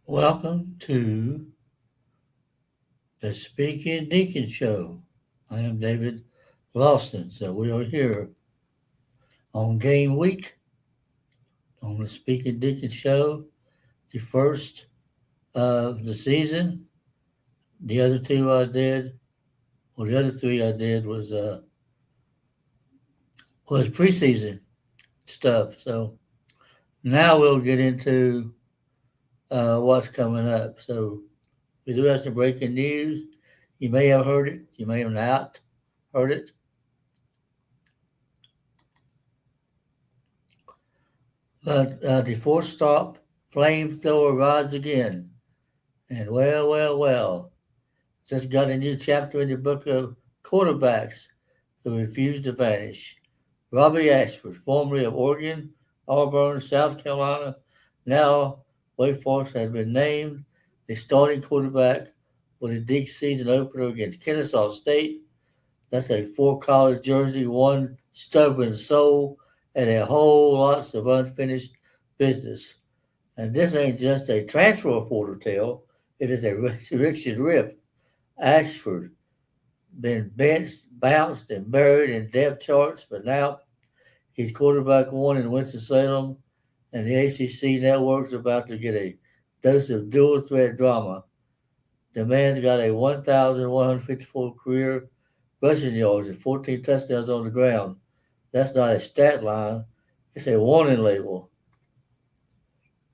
Welcome to the Speaking Deacon Show. I am David Lawson. So we are here on game week on the Speaking Deacon Show, the first of the season. The other two I did, or the other three I did was preseason stuff. So now we'll get into what's coming up. So we do have some breaking news. You may have heard it. You may have not heard it. But the fourth stop flamethrower rides again. And well, just got a new chapter in the book of quarterbacks who refuse to vanish. Robby Ashford, formerly of Oregon, Auburn, South Carolina, now Wake Forest, has been named the starting quarterback for the DEACS season opener against Kennesaw State. That's a four-collar jersey, one stubborn soul, and a whole lots of unfinished business. And this ain't just a transfer portal tale, it is a resurrection riff. Ashford been benched, bounced, and buried in depth charts, but now he's quarterback one in Winston-Salem, and the ACC network's about to get a dose of dual threat drama. The man's got a 1,154 career rushing yards and 14 touchdowns on the ground. That's not a stat line, it's a warning label.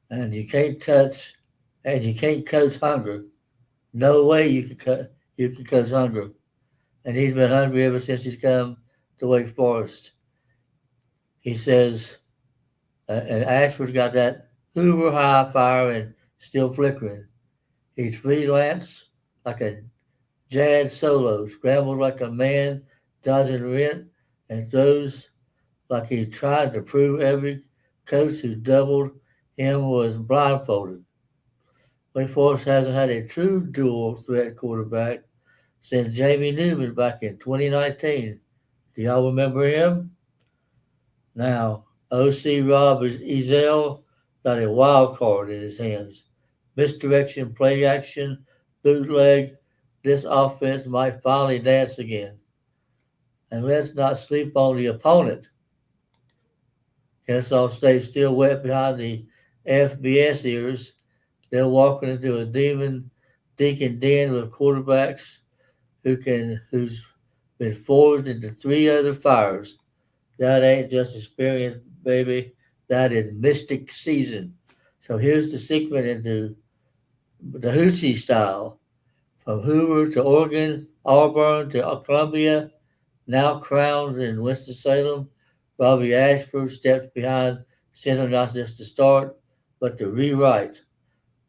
And you can't coach hunger. No way you can coach hunger. And he's been hungry ever since he's come to Wake Forest. He says, and Ashford's got that Hoover high fire and still flickering. He's freelance like a jazz solo, scrambles like a man dodging rent, and throws like he's trying to prove every coach who doubled him was blindfolded. Wake Forest hasn't had a true dual threat quarterback since Jamie Newman back in 2019. Do y'all remember him? Now, OC Rob Ezell got a wild card in his hands. Misdirection, play action, bootleg. This offense might finally dance again. And let's not sleep on the opponent. Kennesaw State still wet behind the FBS ears. They're walking into a deacon den with quarterbacks who's been forged into three other fires. That ain't just experience, baby. That is mystic season. So here's the segment into the Hoochie style. From Hoover to Oregon, Auburn to Columbia, now crowned in Winston-Salem, Robby Ashford steps behind center not just to start, but to rewrite.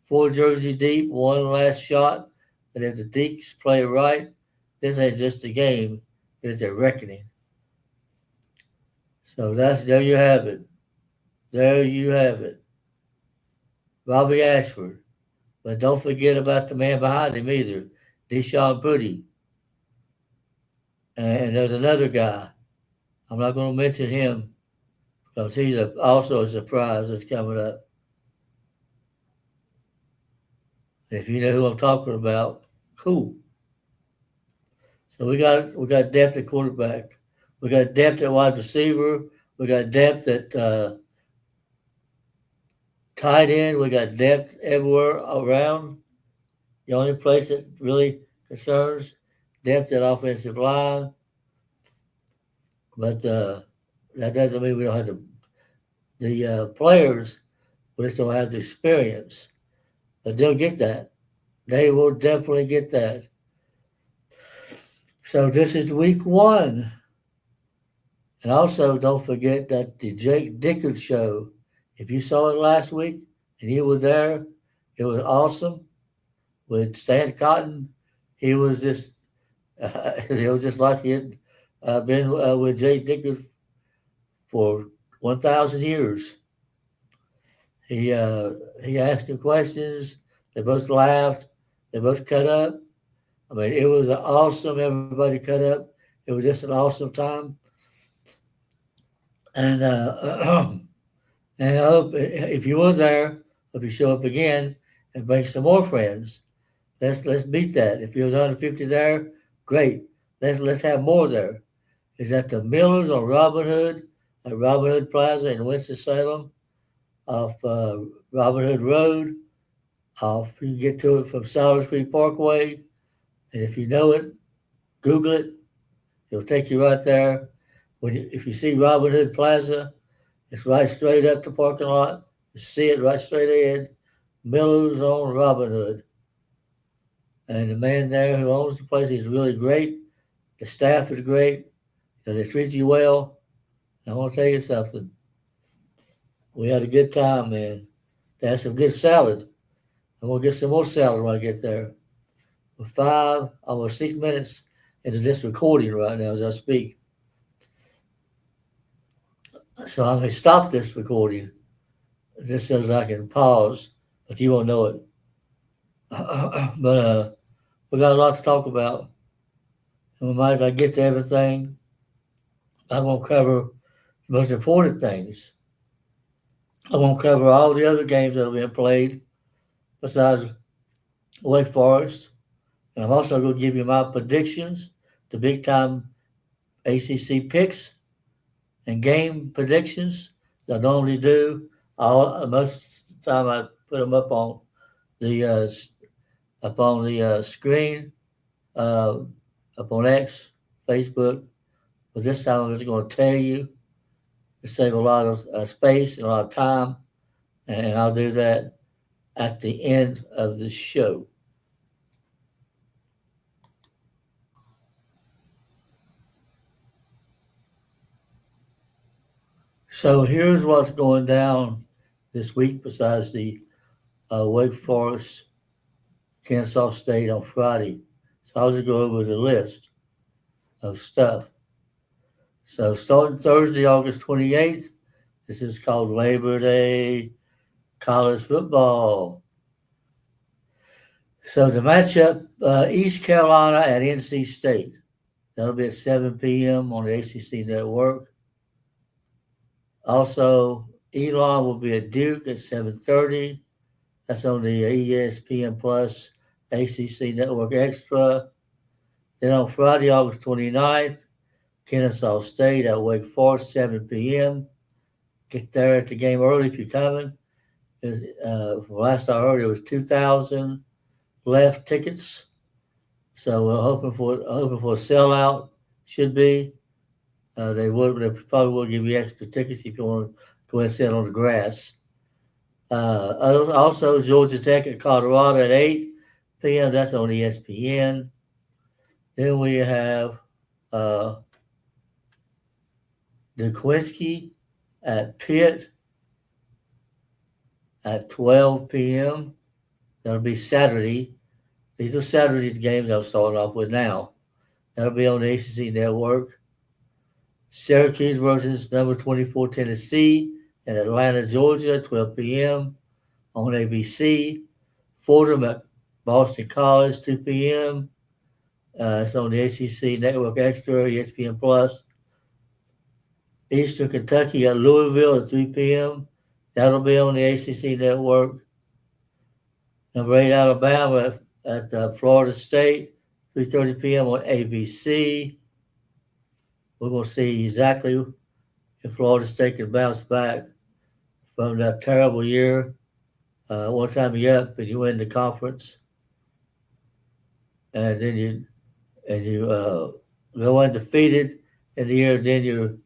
4 jersey deep, one last shot, and if the Deacons play right, this ain't just a game, it is a reckoning. So there you have it. There you have it. Robby Ashford. But don't forget about the man behind him either, Deshaun Putty. And there's another guy. I'm not going to mention him because he's also a surprise that's coming up. If you know who I'm talking about, cool. So we got depth at quarterback. We got depth at wide receiver. We got depth at tight end. We got depth everywhere around. The only place that really concerns depth at offensive line. But that doesn't mean we don't have the players. We just don't have the experience. But they'll get that. They will definitely get that. So this is week 1. And also don't forget that the Jake Dickers show, if you saw it last week and you were there, it was awesome. With Stan Cotton, he was just like he had been with Jake Dickers for 1,000 years. He asked him questions. They both laughed. They both cut up. I mean, it was awesome. Everybody cut up. It was just an awesome time. And and I hope if you were there, hope you show up again. and bring some more friends. Let's beat that. If you're under 50 there, great. Let's have more there. Is at the Millers on Robin Hood, at Robin Hood Plaza in Winston-Salem, off Robin Hood Road. You can get to it from Solid Street Parkway, and if you know it, Google it. It'll take you right there. If you see Robin Hood Plaza, it's right straight up the parking lot. You see it right straight ahead. Miller's on Robin Hood. And the man there who owns the place is really great. The staff is great. And they treat you well. I want to tell you something. We had a good time, man. They had some good salad. I'm going to get some more salad when I get there. We're almost 6 minutes into this recording right now as I speak. So I'm going to stop this recording just so that I can pause, but you won't know it. But we got a lot to talk about. And we might not get to everything. I won't cover the most important things. I won't cover all the other games that have been played besides Wake Forest. And I'm also going to give you my predictions, the big time ACC picks and game predictions that I normally do. Most of the time I put them up on the screen, up on X, Facebook. But this time I'm just going to tell you to save a lot of space and a lot of time, and I'll do that at the end of the show. So here's what's going down this week besides the Wake Forest, Kennesaw State on Friday. So I'll just go over the list of stuff. So starting Thursday, August 28th, this is called Labor Day college football. So the matchup, East Carolina at NC State. That'll be at 7 p.m. on the ACC network. Also, Elon will be at Duke at 7:30. That's on the ESPN Plus ACC Network Extra. Then on Friday, August 29th, Kennesaw State at Wake Forest, 7 p.m. Get there at the game early if you're coming. Last I heard, it was 2,000 left tickets. So we're hoping for a sellout. Should be. They probably will give you extra tickets if you want to go and sit on the grass. Also, Georgia Tech at Colorado at 8 p.m. That's on ESPN. Then we have DeQuincy at Pitt at 12 p.m. That'll be Saturday. These are Saturday games I'm starting off with now. That'll be on the ACC Network. Syracuse versus number 24 Tennessee in Atlanta, Georgia, 12 p.m. on ABC. Fordham at Boston College, 2 p.m. It's on the ACC Network Extra, ESPN Plus. Eastern Kentucky at Louisville at 3 p.m. That'll be on the ACC Network. Number 8 Alabama at Florida State, 3:30 p.m. on ABC. We're going to see exactly if Florida State can bounce back from that terrible year. One time you're up and you win the conference, and then you go undefeated in the year. Then you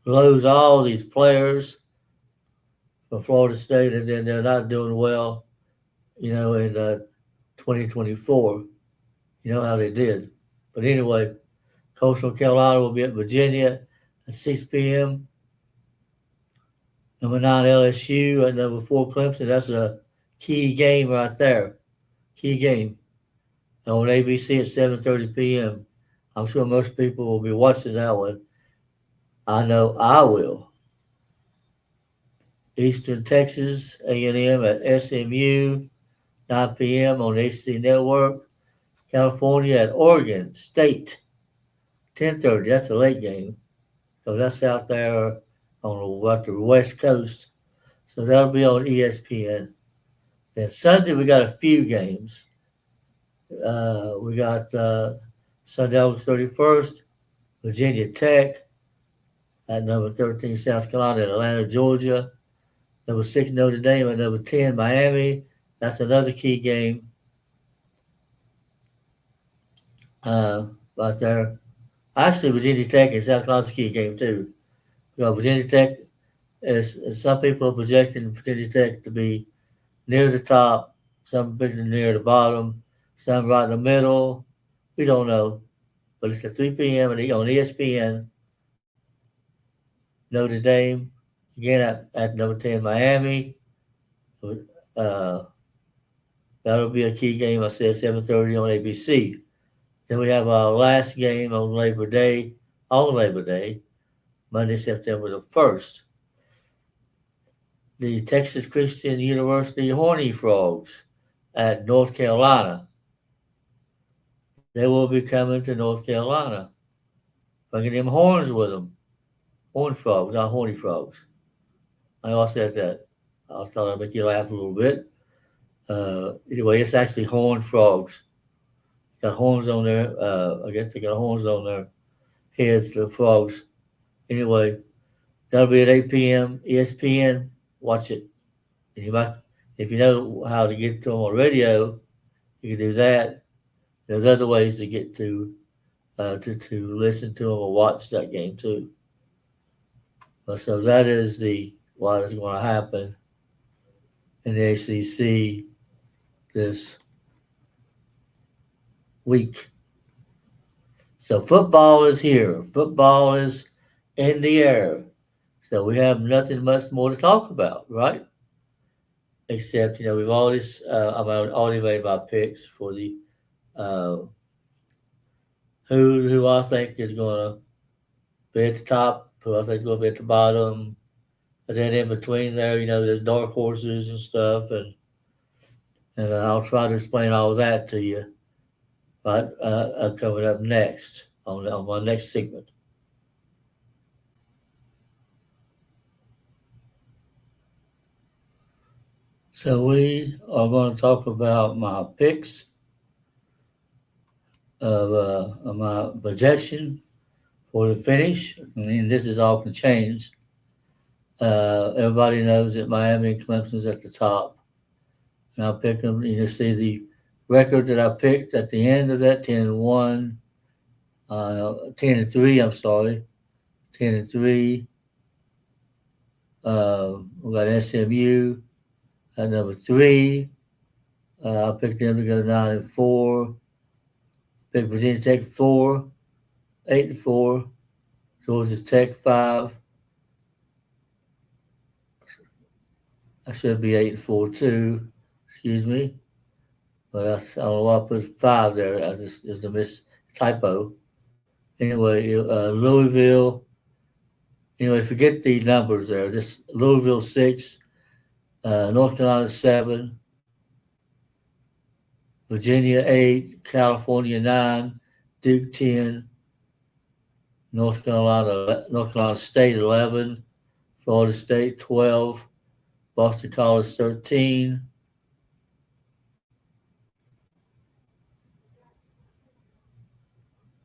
lose all these players from Florida State, and then they're not doing well, in 2024. You know how they did. But anyway, Coastal Carolina will be at Virginia at 6 p.m. Number 9 LSU at number 4 Clemson. That's a key game right there. Key game on ABC at 7:30 p.m. I'm sure most people will be watching that one. I know I will. Eastern Texas A&M at SMU, 9 p.m. on ACC Network. California at Oregon State, 10:30. That's a late game. So that's out there on the West Coast. So that'll be on ESPN. Then Sunday we got a few games. We got Sunday, August 31st, Virginia Tech at number 13, South Carolina at Atlanta, Georgia. Number 6, Notre Dame at number 10, Miami. That's another key game right there. Actually, Virginia Tech and South Carolina's a key game too. Virginia Tech is some people are projecting Virginia Tech to be near the top, some near the bottom, some right in the middle. We don't know, but it's at 3 p.m. on ESPN. Notre Dame again at number 10, Miami. Uh, that'll be a key game. I said 7:30 on ABC. Then we have our last game on Labor Day, Monday, September the 1st. The Texas Christian University Horny Frogs at North Carolina. They will be coming to North Carolina, bringing them horns with them. Horn frogs, not horny frogs. I know I said that. I thought I'd make you laugh a little bit. Anyway, it's actually horned frogs. Got horns on there. I guess they got horns on their heads, the frogs. Anyway, that'll be at 8 p.m. ESPN. Watch it. And you might, if you know how to get to them on radio, you can do that. There's other ways to get to listen to them or watch that game too. So that is what is going to happen in the ACC this week. So football is here. Football is in the air. So we have nothing much more to talk about, right? Except, we've always, I've already made my picks for the who I think is going to be at the top, who I think is going to be at the bottom. And then in between there, there's dark horses and stuff. And I'll try to explain all that to you. But coming up next on my next segment. So we are going to talk about my picks of my projection for the finish. And this is all can change. Everybody knows that Miami and Clemson's at the top. And I'll pick them. See the record that I picked at the end of that 10-1, 10-3. I'm sorry, 10-3. We got SMU at number 3. I picked them to go 9-4. Picked Virginia Tech 4, 8-4. Georgia Tech 5. I should be 8-4 too. Excuse me. But I don't know why I put 5 there. I just a typo. Anyway, Louisville. Forget the numbers there. Just Louisville 6, North Carolina 7, Virginia 8, California 9, Duke 10, North Carolina State 11, Florida State 12, Boston College 13.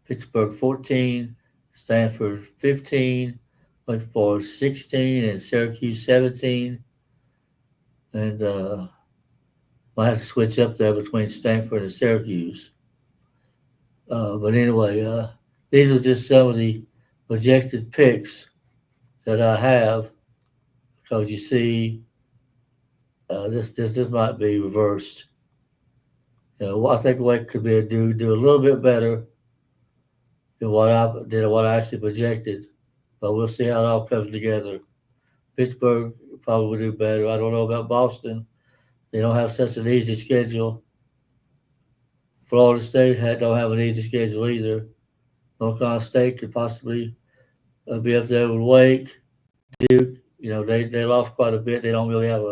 Pittsburgh 14, Stanford 15, Wake Forest 16, and Syracuse 17. And might have to switch up there between Stanford and Syracuse. But anyway, these are just some of the projected picks that I have. Because you see, this might be reversed. I think what could be do a little bit better than what I actually projected, but we'll see how it all comes together. Pittsburgh probably will do better. I don't know about Boston. They don't have such an easy schedule. Florida State don't have an easy schedule either. North Carolina State could possibly be up there with Wake, Duke. They lost quite a bit. They don't really have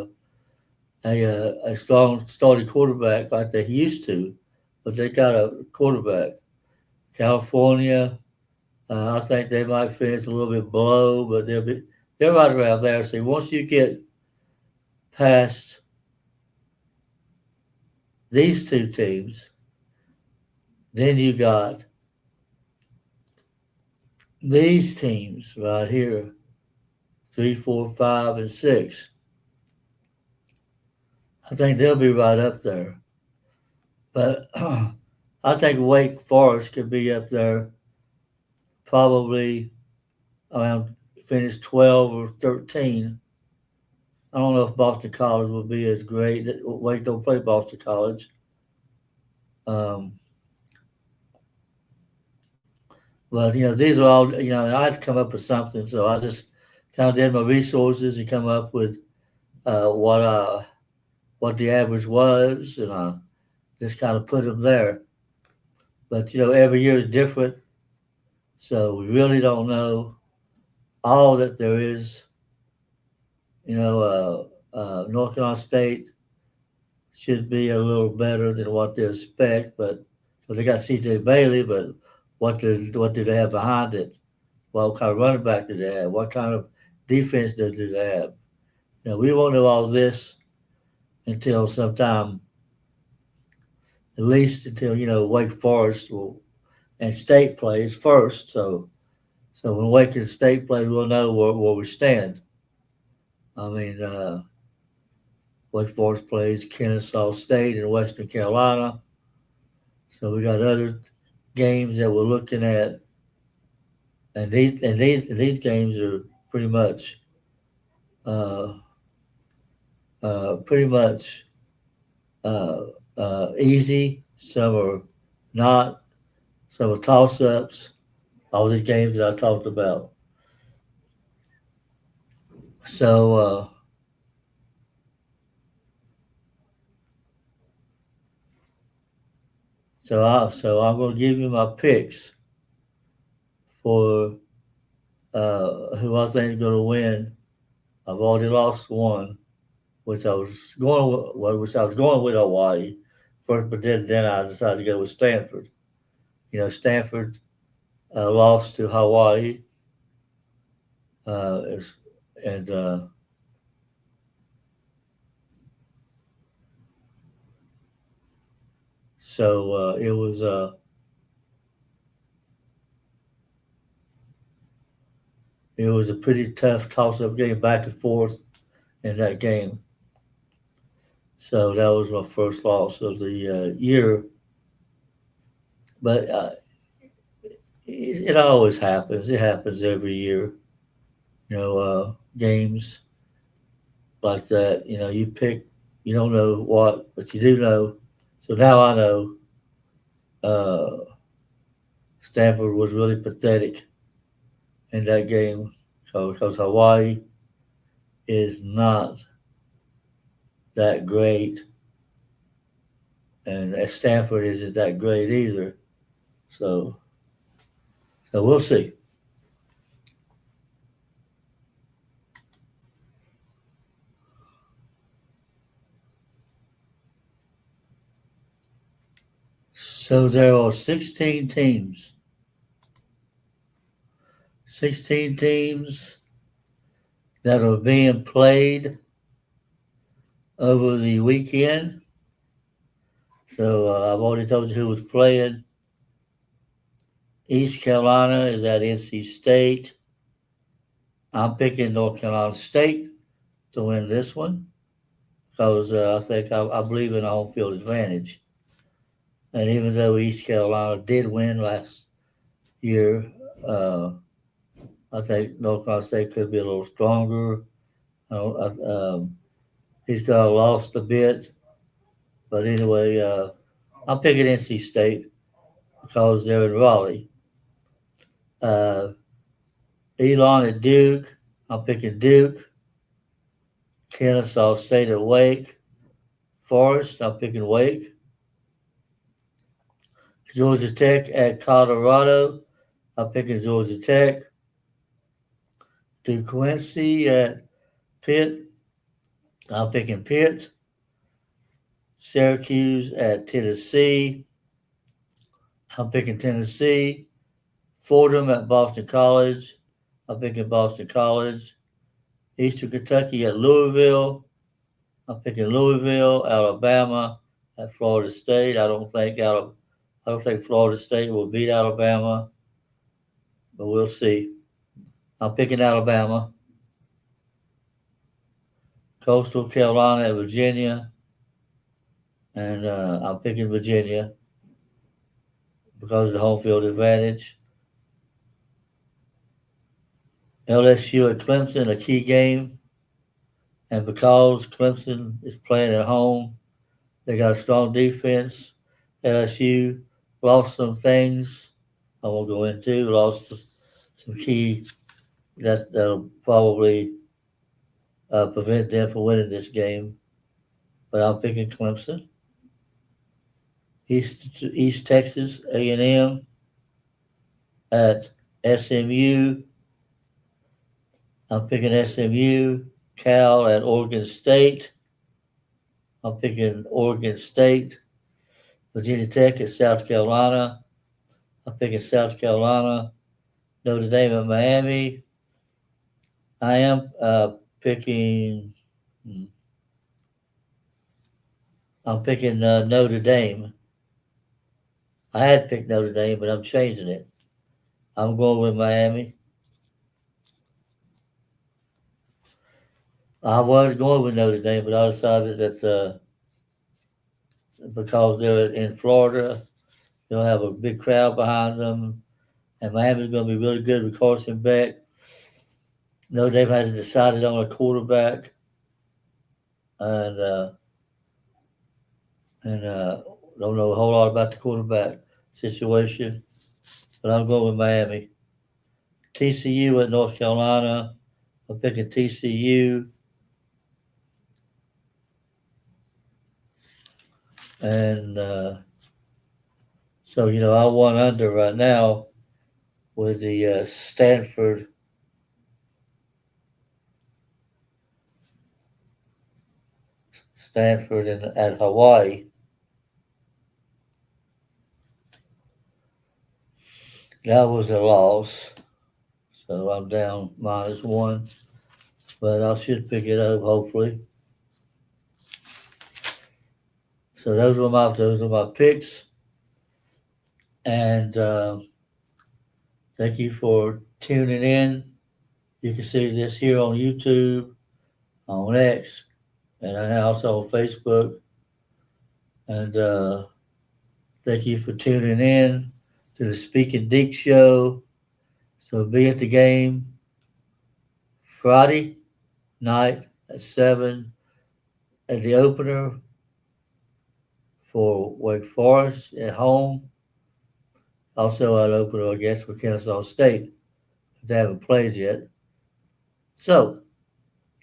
a strong starting quarterback like they used to, but they got a quarterback. California, I think they might finish a little bit below, but they're right around there. So once you get past these two teams. Then you got these teams right here, 3, 4, 5, and 6. I think they'll be right up there. But I think Wake Forest could be up there, probably around finish 12 or 13. I don't know if Boston College will be as great. Wake don't play Boston College. But these are all, I had to come up with something, so I just kind of did my resources and come up with what the average was, and I just kind of put them there. But every year is different, so we really don't know all that there is. North Carolina State should be a little better than what they expect, but so they got C.J. Bailey, but what do they have behind it? What kind of running back do they have? What kind of defense do they have? We won't know all this until sometime, at least until Wake Forest and State plays first. So when Wake and State plays, we'll know where we stand. I mean, Wake Forest plays Kennesaw State in Western Carolina. So we got other games that we're looking at, and these games are pretty much uh, easy. Some are not. Some are toss-ups. All these games that I talked about. So I'm going to give you my picks for who I think is going to win. I've already lost one, which I was going with Hawaii first, but then I decided to go with Stanford. Stanford lost to Hawaii, and so it was a pretty tough toss-up game, back and forth in that game. So that was my first loss of the year. But it always happens. It happens every year. Games like that. You pick. You don't know what, but you do know. So now I know. Stanford was really pathetic in that game, because Hawaii is not that great, and Stanford isn't that great either. So we'll see. So there are 16 teams. 16 teams that are being played over the weekend. So I've already told you who was playing. East Carolina is at NC State. I'm picking North Carolina State to win this one, because I believe in a home field advantage. And even though East Carolina did win last year, I think North Carolina State could be a little stronger. He's got lost a bit, but anyway, I'm picking NC State because they're in Raleigh. Elon at Duke, I'm picking Duke. Kennesaw State at Wake. Forest, I'm picking Wake. Georgia Tech at Colorado, I'm picking Georgia Tech. DeQuincy at Pitt, I'm picking Pitt. Syracuse at Tennessee, I'm picking Tennessee. Fordham at Boston College, I'm picking Boston College. Eastern Kentucky at Louisville, I'm picking Louisville. Alabama at Florida State. I don't think Florida State will beat Alabama, but we'll see. I'm picking Alabama. Coastal Carolina and Virginia, and I'm picking Virginia because of the home field advantage. LSU at Clemson, a key game, and because Clemson is playing at home, they got a strong defense. LSU lost some things I won't go into. Lost some key that'll probably prevent them from winning this game. But I'm picking Clemson. East Texas A&M at SMU. I'm picking SMU. Cal at Oregon State. I'm picking Oregon State. Virginia Tech at South Carolina. I'm picking South Carolina. Notre Dame at Miami. I am picking. I'm picking Notre Dame. I had picked Notre Dame, but I'm changing it. I'm going with Miami. I was going with Notre Dame, but I decided that because they're in Florida, they'll have a big crowd behind them, and Miami's going to be really good with Carson Beck. Notre Dame hasn't decided on a quarterback, and don't know a whole lot about the quarterback situation, but I'm going with Miami. TCU at North Carolina. I'm picking TCU. And so, I won under right now with the Stanford at Hawaii. That was a loss. So I'm down -1. But I should pick it up, hopefully. So those are my picks. And thank you for tuning in. You can see this here on YouTube, on X, and also on Facebook. And thank you for tuning in to the Speaking DEACS show. So be at the game Friday night at 7 at the opener for Wake Forest at home. Also at opener, I guess, for Kennesaw State. They haven't played yet. So,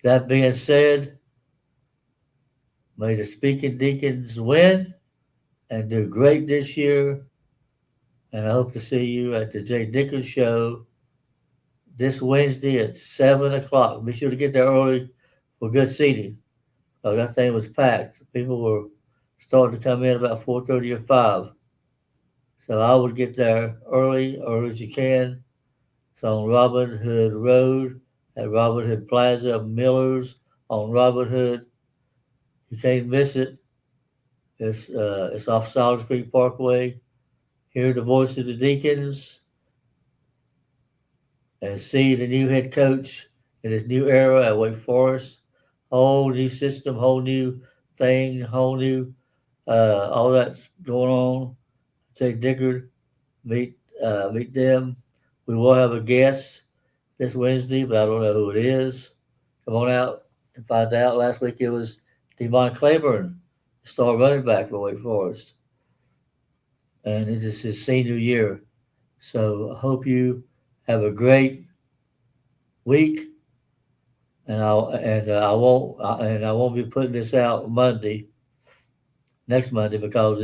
that being said, may the Speaking Deacons win and do great this year. And I hope to see you at the Jay Dickens show this Wednesday at 7 o'clock. Be sure to get there early for good seating. That thing was packed. People were starting to come in about 4:30 or 5. So I would get there early as you can. It's on Robin Hood Road at Robin Hood Plaza, Millers on Robin Hood. You can't miss it. It's off Solid Creek Parkway. Hear the voice of the Deacons and see the new head coach in his new era at Wake Forest. Whole new system, whole new thing, whole new all that's going on. Jay Dickard, meet them. We will have a guest this Wednesday, but I don't know who it is. Come on out and find out. Last week it was Devon Claiborne, star running back for Wake Forest. And it is his senior year. So I hope you have a great week. And I won't be putting this out next Monday because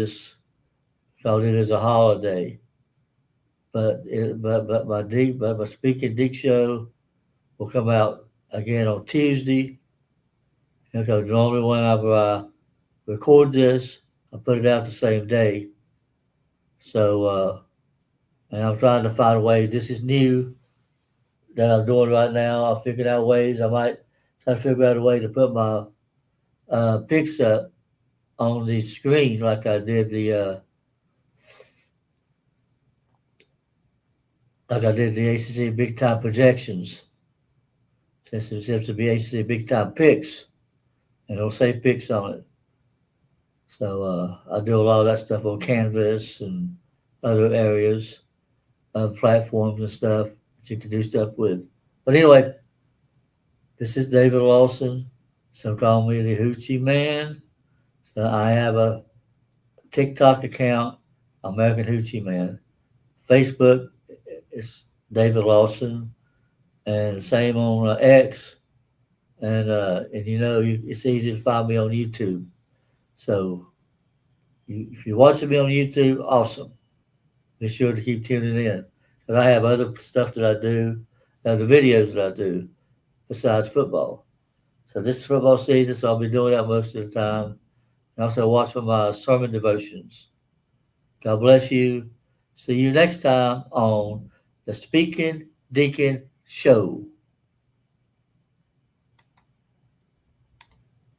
it is a holiday. But my Speaking DEACS show will come out again on Tuesday. Because normally whenever I record this, I put it out the same day. So, and I'm trying to find ways. This is new that I'm doing right now. I'm figuring out ways. I might try to figure out a way to put my picks up on the screen like I did the ACC big time projections. Since it's supposed to be ACC big time picks, and it'll say picks on it. So I do a lot of that stuff on Canvas and other areas, platforms and stuff that you can do stuff with. But anyway, this is David Lawson. Some call me the Hoochie Man. So I have a TikTok account, American Hoochie Man. Facebook is David Lawson, and same on X. And it's easy to find me on YouTube. So if you're watching me on YouTube, awesome. Be sure to keep tuning in. Because I have other stuff that I do, other videos that I do besides football. So this is football season, so I'll be doing that most of the time. And also watch my sermon devotions. God bless you. See you next time on the Speaking Deacon Show.